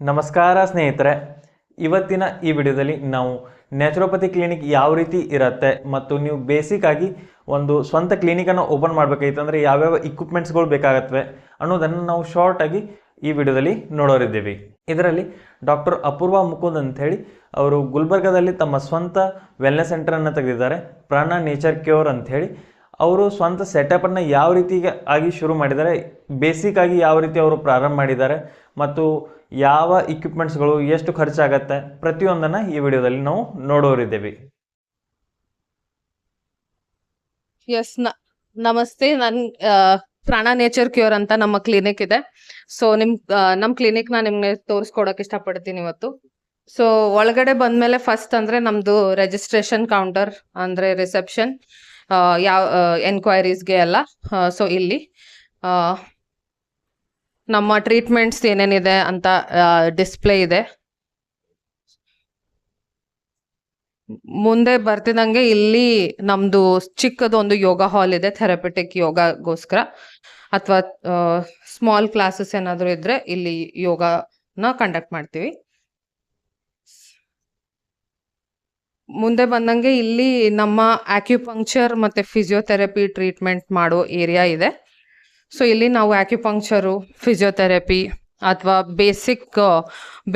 ನಮಸ್ಕಾರ ಸ್ನೇಹಿತರೆ, ಇವತ್ತಿನ ಈ ವಿಡಿಯೋದಲ್ಲಿ ನಾವು ನ್ಯಾಚುರೋಪತಿ ಕ್ಲಿನಿಕ್ ಯಾವ ರೀತಿ ಇರುತ್ತೆ ಮತ್ತು ನೀವು ಬೇಸಿಕ್ ಆಗಿ ಒಂದು ಸ್ವಂತ ಕ್ಲಿನಿಕನ್ನು ಓಪನ್ ಮಾಡಬೇಕಾಗಿತ್ತಂದರೆ ಯಾವ್ಯಾವ ಇಕ್ವಿಪ್ಮೆಂಟ್ಸ್ಗಳು ಬೇಕಾಗತ್ತವೆ ಅನ್ನೋದನ್ನು ನಾವು ಶಾರ್ಟಾಗಿ ಈ ವಿಡಿಯೋದಲ್ಲಿ ನೋಡೋರಿದ್ದೀವಿ. ಇದರಲ್ಲಿ ಡಾಕ್ಟರ್ ಅಪೂರ್ವ ಮುಕುಂದ್ ಅಂತ ಹೇಳಿ ಅವರು ಗುಲ್ಬರ್ಗಾದಲ್ಲಿ ತಮ್ಮ ಸ್ವಂತ ವೆಲ್ನೆಸ್ ಸೆಂಟರನ್ನು ತೆಗೆದಿದ್ದಾರೆ, ಪ್ರಾಣ ನೇಚರ್ ಕ್ಯೂರ್ ಅಂತ ಹೇಳಿ. ಅವರು ಸ್ವಂತ ಸೆಟಪನ್ನು ಯಾವ ರೀತಿ ಆಗಿ ಶುರು ಮಾಡಿದ್ದಾರೆ, ಬೇಸಿಕ್ ಆಗಿ ಯಾವ ರೀತಿ ಅವರು ಪ್ರಾರಂಭ ಮಾಡಿದ್ದಾರೆ ಮತ್ತು ಯಾವ ಇಕ್ವಿಪ್ಮೆಂಟ್ಸ್ಗಳು ಎಷ್ಟು ಖರ್ಚಾಗತ್ತೆ ಪ್ರತಿಯೊಂದನ್ನು ಈ ವಿಡಿಯೋದಲ್ಲಿ ನಾವು ನೋಡೋರಿದ್ದೇವೆ. ಎಸ್ ನಮಸ್ತೆ. ಪ್ರಾಣ ನೇಚರ್ ಕ್ಯೂರ್ ಅಂತ ನಮ್ಮ ಕ್ಲಿನಿಕ್ ಇದೆ. ಸೊ ನಮ್ ಕ್ಲಿನಿಕ್ ನ ನಿಮ್ಗೆ ತೋರಿಸ್ಕೊಡಕ್ ಇಷ್ಟಪಡ್ತೀನಿ ಇವತ್ತು. ಸೊ ಒಳಗಡೆ ಬಂದ್ಮೇಲೆ ಫಸ್ಟ್ ಅಂದ್ರೆ ನಮ್ದು ರಿಜಿಸ್ಟ್ರೇಷನ್ ಕೌಂಟರ್ ಅಂದ್ರೆ ರಿಸೆಪ್ಷನ್, ಯಾವ ಎನ್ಕ್ವೈರೀಸ್ಗೆ ಎಲ್ಲ. ಸೊ ಇಲ್ಲಿ ನಮ್ಮ ಟ್ರೀಟ್ಮೆಂಟ್ಸ್ ಏನೇನಿದೆ ಅಂತ ಡಿಸ್ಪ್ಲೇ ಇದೆ. ಮುಂದೆ ಬರ್ತಿದಂಗೆ ಇಲ್ಲಿ ನಮ್ದು ಚಿಕ್ಕದೊಂದು ಒಂದು ಯೋಗ ಹಾಲ್ ಇದೆ, ಥೆರಪಿಟಿಕ್ ಯೋಗಗೋಸ್ಕರ ಅಥವಾ ಸ್ಮಾಲ್ ಕ್ಲಾಸಸ್ ಏನಾದ್ರು ಇದ್ರೆ ಇಲ್ಲಿ ಯೋಗನ ಕಂಡಕ್ಟ್ ಮಾಡ್ತೀವಿ. ಮುಂದೆ ಬಂದಂಗೆ ಇಲ್ಲಿ ನಮ್ಮ ಆಕ್ಯುಪಂಕ್ಚರ್ ಮತ್ತೆ ಫಿಸಿಯೋಥೆರಪಿ ಟ್ರೀಟ್ಮೆಂಟ್ ಮಾಡೋ ಏರಿಯಾ ಇದೆ. ಸೊ ಇಲ್ಲಿ ನಾವು ಆಕ್ಯುಪಂಕ್ಚರು, ಫಿಸಿಯೋಥೆರಪಿ ಅಥವಾ ಬೇಸಿಕ್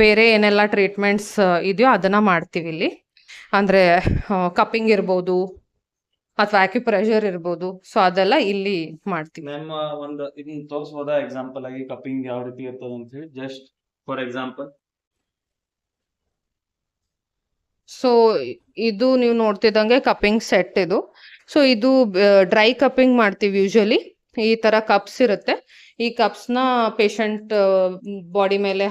ಬೇರೆ ಏನೆಲ್ಲ ಟ್ರೀಟ್ಮೆಂಟ್ಸ್ ಇದೆಯೋ ಅದನ್ನ ಮಾಡ್ತೀವಿ ಇಲ್ಲಿ. ಅಂದ್ರೆ ಕಪ್ಪಿಂಗ್ ಇರ್ಬೋದು ಅಥವಾ ಆಕ್ಯುಪ್ರೆಷರ್ ಇರ್ಬೋದು. ಸೊ ಅದೆಲ್ಲ ಇಲ್ಲಿ ಮಾಡ್ತೀವಿ. ಮ್ಯಾಮ್, ಒಂದು ಇದನ್ನ ತೋರಿಸಬಹುದಾ ಎಕ್ಸಾಂಪಲ್ ಆಗಿ ಕಪ್ಪಿಂಗ್ ಯಾವ ರೀತಿ ಇರ್ತದೆ ಅಂತ ಹೇಳಿ? Just for example. ಸೊ ಇದು ನೀವು ನೋಡ್ತಿದ್ದಂಗೆ ಕಪ್ಪಿಂಗ್ ಸೆಟ್ ಇದು. ಸೊ ಇದು ಡ್ರೈ ಕಪ್ಪಿಂಗ್ ಮಾಡ್ತೀವಿ. ಯೂಶಲಿ ಈ ತರ ಕಪ್ಸ್ ಇರುತ್ತೆ. ಈ ಕಪ್ಸ್ನ ಪೇಷಂಟ್ ಬಾಡಿ ಮೇಲೆ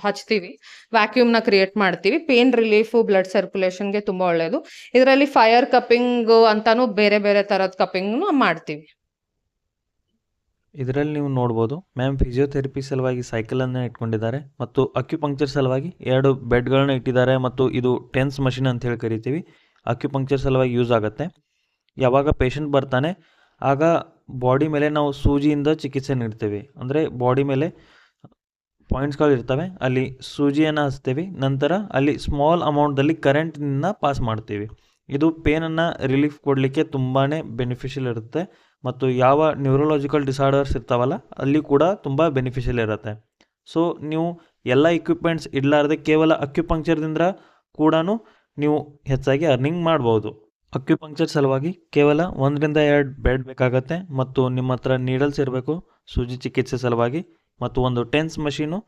ಹಚ್ತೀವಿ, ವ್ಯಾಕ್ಯೂಮ್ ನ ಕ್ರಿಯೇಟ್ ಮಾಡ್ತೀವಿ. ಪೇನ್ ರಿಲೀಫ್, ಬ್ಲಡ್ ಸರ್ಕ್ಯುಲೇಷನ್ಗೆ ತುಂಬಾ ಒಳ್ಳೇದು. ಇದರಲ್ಲಿ ಫೈರ್ ಕಪ್ಪಿಂಗ್ ಅಂತಾನು ಬೇರೆ ಬೇರೆ ತರದ ಕಪ್ಪಿಂಗ್ ಮಾಡ್ತೀವಿ. ಇದರಲ್ಲಿ ನೀವು ನೋಡ್ಬೋದು ಮ್ಯಾಮ್, ಫಿಸಿಯೋಥೆರಪಿ ಸಲುವಾಗಿ ಸೈಕಲ್ ಅನ್ನು ಇಟ್ಕೊಂಡಿದ್ದಾರೆ ಮತ್ತು ಅಕ್ಯುಪಂಕ್ಚರ್ ಸಲುವಾಗಿ 2 ಬೆಡ್ಗಳನ್ನ ಇಟ್ಟಿದ್ದಾರೆ ಮತ್ತು ಇದು ಟೆನ್ಸ್ ಮಷಿನ್ ಅಂತ ಹೇಳಿ ಕರಿತೀವಿ. ಅಕ್ಯುಪಂಕ್ಚರ್ ಸಲುವಾಗಿ ಯೂಸ್ ಆಗುತ್ತೆ. ಯಾವಾಗ ಪೇಷಂಟ್ ಬರ್ತಾನೆ ಆಗ ಬಾಡಿ ಮೇಲೆ ನಾವು ಸೂಜಿಯಿಂದ ಚಿಕಿತ್ಸೆ ನೀಡ್ತೇವೆ. ಅಂದರೆ ಬಾಡಿ ಮೇಲೆ ಪಾಯಿಂಟ್ಸ್ಗಳು ಇರ್ತವೆ, ಅಲ್ಲಿ ಸೂಜಿಯನ್ನು ಹಚ್ತೇವೆ. ನಂತರ ಅಲ್ಲಿ ಸ್ಮಾಲ್ ಅಮೌಂಟ್ದಲ್ಲಿ ಕರೆಂಟ್ನಿಂದ ಪಾಸ್ ಮಾಡ್ತೀವಿ. ಇದು ಪೇನನ್ನು ರಿಲೀಫ್ ಕೊಡಲಿಕ್ಕೆ ತುಂಬಾ ಬೆನಿಫಿಷಿಯಲ್ ಇರುತ್ತೆ ಮತ್ತು ಯಾವ ನ್ಯೂರೋಲಾಜಿಕಲ್ ಡಿಸಾರ್ಡರ್ಸ್ ಇರ್ತಾವಲ್ಲ ಅಲ್ಲಿ ಕೂಡ ತುಂಬ ಬೆನಿಫಿಷಿಯಲ್ ಇರುತ್ತೆ. ಸೊ ನೀವು ಎಲ್ಲ ಇಕ್ವಿಪ್ಮೆಂಟ್ಸ್ ಇಡಲಾರ್ದೆ ಕೇವಲ ಅಕ್ಯುಪಂಕ್ಚರ್ದಿಂದ ಕೂಡ ನೀವು ಹೆಚ್ಚಾಗಿ ಅರ್ನಿಂಗ್ ಮಾಡ್ಬೋದು. ಅಕ್ಯುಪಂಕ್ಚರ್ ಸಲುವಾಗಿ ಕೇವಲ 1 ರಿಂದ 2 ಬೆಡ್ ಬೇಕಾಗತ್ತೆ ಮತ್ತು ನಿಮ್ಮ ಹತ್ರ ನೀಡಲ್ಸ್ ಇರಬೇಕು ಸೂಜಿ ಚಿಕಿತ್ಸೆ ಸಲುವಾಗಿ ಮತ್ತು ಒಂದು ಟೆನ್ಸ್ ಮಷೀನು.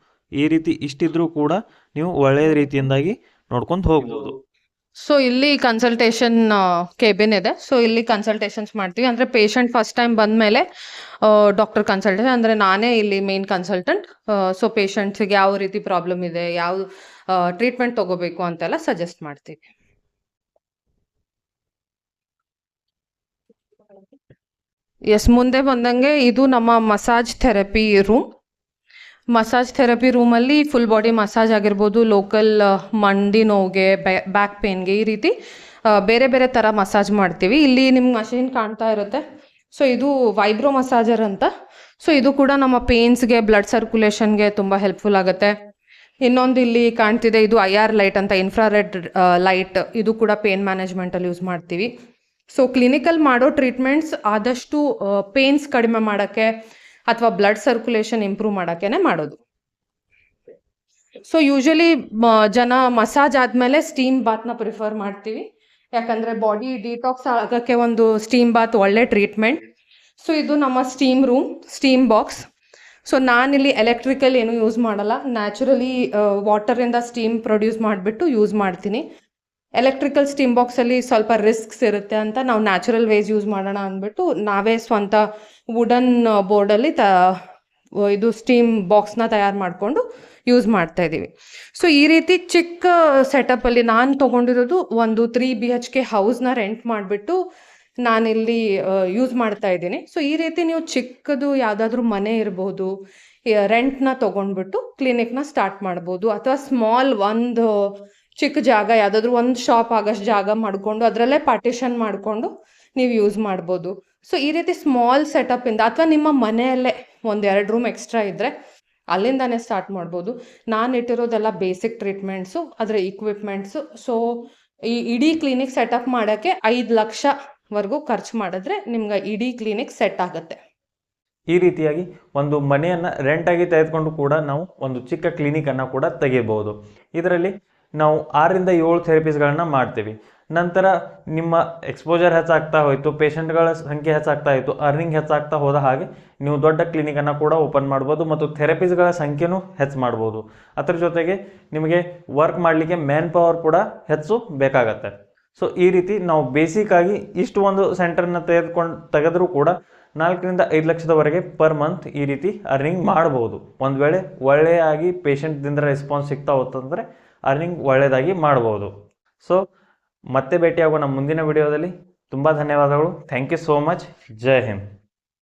ಈ ರೀತಿ ಇಷ್ಟಿದ್ರೂ ಕೂಡ ನೀವು ಒಳ್ಳೆಯ ರೀತಿಯಿಂದಾಗಿ ನೋಡ್ಕೊಂಡು ಹೋಗ್ಬೋದು. ಸೊ ಇಲ್ಲಿ ಕನ್ಸಲ್ಟೇಷನ್ ಕೇಬಿನ್ ಇದೆ. ಸೊ ಇಲ್ಲಿ ಕನ್ಸಲ್ಟೇಷನ್ಸ್ ಮಾಡ್ತೀವಿ. ಅಂದ್ರೆ ಪೇಷಂಟ್ ಫಸ್ಟ್ ಟೈಮ್ ಬಂದ್ಮೇಲೆ ಡಾಕ್ಟರ್ ಕನ್ಸಲ್ಟೇಷನ್, ಅಂದ್ರೆ ನಾನೇ ಇಲ್ಲಿ ಮೇನ್ ಕನ್ಸಲ್ಟೆಂಟ್. ಸೊ ಪೇಷಂಟ್ಸ್ಗೆ ಯಾವ ರೀತಿ ಪ್ರಾಬ್ಲಮ್ ಇದೆ, ಯಾವ ಟ್ರೀಟ್ಮೆಂಟ್ ತಗೋಬೇಕು ಅಂತೆಲ್ಲ ಸಜೆಸ್ಟ್ ಮಾಡ್ತೀವಿ. ಎಸ್, ಮುಂದೆ ಬಂದಂಗೆ ಇದು ನಮ್ಮ massage therapy room. Massage therapy ರೂಮಲ್ಲಿ ಫುಲ್ ಬಾಡಿ ಮಸಾಜ್ ಆಗಿರ್ಬೋದು, ಲೋಕಲ್ ಮಂಡಿ ನೋವಿಗೆ, ಬ್ಯಾಕ್ ಪೇನ್ಗೆ, ಈ ರೀತಿ ಬೇರೆ ಬೇರೆ ಥರ ಮಸಾಜ್ ಮಾಡ್ತೀವಿ. ಇಲ್ಲಿ ನಿಮ್ಗೆ ಮಷೀನ್ ಕಾಣ್ತಾ ಇರುತ್ತೆ. ಸೊ ಇದು ವೈಬ್ರೋ ಮಸಾಜರ್ ಅಂತ. ಸೊ ಇದು ಕೂಡ ನಮ್ಮ ಪೇನ್ಸ್ಗೆ, ಬ್ಲಡ್ ಸರ್ಕ್ಯುಲೇಷನ್ಗೆ ತುಂಬ ಹೆಲ್ಪ್ಫುಲ್ ಆಗುತ್ತೆ. ಇನ್ನೊಂದು ಇಲ್ಲಿ ಕಾಣ್ತಿದೆ, ಇದು IR ಲೈಟ್ ಅಂತ, ಇನ್ಫ್ರಾರೆಡ್ ಲೈಟ್. ಇದು ಕೂಡ ಪೇನ್ ಮ್ಯಾನೇಜ್ಮೆಂಟಲ್ಲಿ ಯೂಸ್ ಮಾಡ್ತೀವಿ. ಸೊ ಕ್ಲಿನಿಕಲ್ ಮಾಡೋ ಟ್ರೀಟ್ಮೆಂಟ್ಸ್ ಆದಷ್ಟು ಪೇನ್ಸ್ ಕಡಿಮೆ ಮಾಡೋಕ್ಕೆ ಅಥವಾ ಬ್ಲಡ್ ಸರ್ಕ್ಯುಲೇಷನ್ ಇಂಪ್ರೂವ್ ಮಾಡೋಕ್ಕೇನೆ ಮಾಡೋದು. ಸೊ ಯೂಶಲಿ ಜನ ಮಸಾಜ್ ಆದಮೇಲೆ ಸ್ಟೀಮ್ ಬಾತ್ನ ಪ್ರಿಫರ್ ಮಾಡ್ತೀವಿ. ಯಾಕಂದರೆ ಬಾಡಿ ಡಿಟಾಕ್ಸ್ ಆಗೋಕ್ಕೆ ಒಂದು ಸ್ಟೀಮ್ ಬಾತ್ ಒಳ್ಳೆ ಟ್ರೀಟ್ಮೆಂಟ್. ಸೊ ಇದು ನಮ್ಮ steam room, steam box. So ನಾನಿಲ್ಲಿ ಎಲೆಕ್ಟ್ರಿಕಲ್ ಏನು ಯೂಸ್ ಮಾಡಲ್ಲ, ನ್ಯಾಚುರಲಿ ವಾಟರಿಂದ ಸ್ಟೀಮ್ ಪ್ರೊಡ್ಯೂಸ್ ಮಾಡಿಬಿಟ್ಟು ಯೂಸ್ ಮಾಡ್ತೀನಿ. ಎಲೆಕ್ಟ್ರಿಕಲ್ ಸ್ಟೀಮ್ ಬಾಕ್ಸಲ್ಲಿ ಸ್ವಲ್ಪ ರಿಸ್ಕ್ಸ್ ಇರುತ್ತೆ ಅಂತ ನಾವು ನ್ಯಾಚುರಲ್ ವೇಸ್ ಯೂಸ್ ಮಾಡೋಣ ಅಂದ್ಬಿಟ್ಟು ನಾವೇ ಸ್ವಂತ ವುಡನ್ ಬೋರ್ಡಲ್ಲಿ ಇದು ಸ್ಟೀಮ್ ಬಾಕ್ಸ್ನ ತಯಾರು ಮಾಡಿಕೊಂಡು ಯೂಸ್ ಮಾಡ್ತಾ ಇದ್ದೀವಿ. ಸೊ ಈ ರೀತಿ ಚಿಕ್ಕ ಸೆಟಪ್ಪಲ್ಲಿ ನಾನು ತೊಗೊಂಡಿರೋದು ಒಂದು 3 BHK ಹೌಸ್ನ ರೆಂಟ್ ಮಾಡಿಬಿಟ್ಟು ನಾನಿಲ್ಲಿ ಯೂಸ್ ಮಾಡ್ತಾ ಇದ್ದೀನಿ. ಸೊ ಈ ರೀತಿ ನೀವು ಚಿಕ್ಕದು ಯಾವುದಾದ್ರೂ ಮನೆ ಇರ್ಬೋದು, ರೆಂಟ್ನ ತೊಗೊಂಡ್ಬಿಟ್ಟು ಕ್ಲಿನಿಕ್ನ ಸ್ಟಾರ್ಟ್ ಮಾಡ್ಬೋದು. ಅಥವಾ ಸ್ಮಾಲ್ ಒಂದು ಚಿಕ್ಕ ಜಾಗ, ಯಾವುದಾದ್ರೂ ಒಂದು ಶಾಪ್ ಆಗೋಷ್ಟು ಜಾಗ ಮಾಡಿಕೊಂಡು ಅದರಲ್ಲೇ ಪಾರ್ಟಿಷನ್ ಮಾಡಿಕೊಂಡು ನೀವು ಯೂಸ್ ಮಾಡ್ಬೋದು. ಸೊ ಈ ರೀತಿ ಸ್ಮಾಲ್ ಸೆಟಪ್ಪಿಂದ, ಅಥವಾ ನಿಮ್ಮ ಮನೆಯಲ್ಲೇ 1-2 ರೂಮ್ ಎಕ್ಸ್ಟ್ರಾ ಇದ್ದರೆ ಅಲ್ಲಿಂದಾನೇ ಸ್ಟಾರ್ಟ್ ಮಾಡ್ಬೋದು. ನಾನು ಇಟ್ಟಿರೋದೆಲ್ಲ ಬೇಸಿಕ್ ಟ್ರೀಟ್ಮೆಂಟ್ಸು, ಅದರ ಇಕ್ವಿಪ್ಮೆಂಟ್ಸು. ಸೊ ಈ ಇಡೀ ಕ್ಲಿನಿಕ್ ಸೆಟಪ್ ಮಾಡೋಕ್ಕೆ 5 ಲಕ್ಷವರೆಗೂ ಖರ್ಚು ಮಾಡಿದ್ರೆ ನಿಮ್ಗೆ ಇಡೀ ಕ್ಲಿನಿಕ್ ಸೆಟ್ ಆಗುತ್ತೆ. ಈ ರೀತಿಯಾಗಿ ಒಂದು ಮನೆಯನ್ನು ರೆಂಟಾಗಿ ತೆಗೆದುಕೊಂಡು ಕೂಡ ನಾವು ಒಂದು ಚಿಕ್ಕ ಕ್ಲಿನಿಕನ್ನು ಕೂಡ ತೆಗಿಬೋದು. ಇದರಲ್ಲಿ ನಾವು 6ರಿಂದ 7 ಥೆರಪೀಸ್ಗಳನ್ನ ಮಾಡ್ತೀವಿ. ನಂತರ ನಿಮ್ಮ ಎಕ್ಸ್ಪೋಜರ್ ಹೆಚ್ಚಾಗ್ತಾ ಹೋಯಿತು, ಪೇಷಂಟ್ಗಳ ಸಂಖ್ಯೆ ಹೆಚ್ಚಾಗ್ತಾ ಇತ್ತು, ಅರ್ನಿಂಗ್ ಹೆಚ್ಚಾಗ್ತಾ ಹೋದ ಹಾಗೆ ನೀವು ದೊಡ್ಡ ಕ್ಲಿನಿಕನ್ನು ಕೂಡ ಓಪನ್ ಮಾಡ್ಬೋದು ಮತ್ತು ಥೆರಪೀಸ್ಗಳ ಸಂಖ್ಯೆನೂ ಹೆಚ್ಚು ಮಾಡ್ಬೋದು. ಅದರ ಜೊತೆಗೆ ನಿಮಗೆ ವರ್ಕ್ ಮಾಡಲಿಕ್ಕೆ ಮ್ಯಾನ್ ಪವರ್ ಕೂಡ ಹೆಚ್ಚು ಬೇಕಾಗತ್ತೆ. ಸೊ ಈ ರೀತಿ ನಾವು ಬೇಸಿಕ್ಕಾಗಿ ಇಷ್ಟು ಒಂದು ಸೆಂಟರ್ನ ತೆಗೆದರೂ ಕೂಡ 4ರಿಂದ 5 ಲಕ್ಷದವರೆಗೆ ಪರ್ ಮಂತ್ ಈ ರೀತಿ ಅರ್ನಿಂಗ್ ಮಾಡ್ಬೋದು. ಒಂದು ವೇಳೆ ಒಳ್ಳೆಯಾಗಿ ಪೇಷಂಟ್ದಿಂದ ರೆಸ್ಪಾನ್ಸ್ ಸಿಗ್ತಾ ಹೋತಂದರೆ ಅರ್ನಿಂಗ್ ಒಳ್ಳೆಯದಾಗಿ ಮಾಡ್ಬೋದು. ಸೊ ಮತ್ತೆ ಭೇಟಿಯಾಗುವ ನಮ್ಮ ಮುಂದಿನ ವಿಡಿಯೋದಲ್ಲಿ. ತುಂಬ ಧನ್ಯವಾದಗಳು. Thank you so much. ಜೈ ಹಿಂದ್.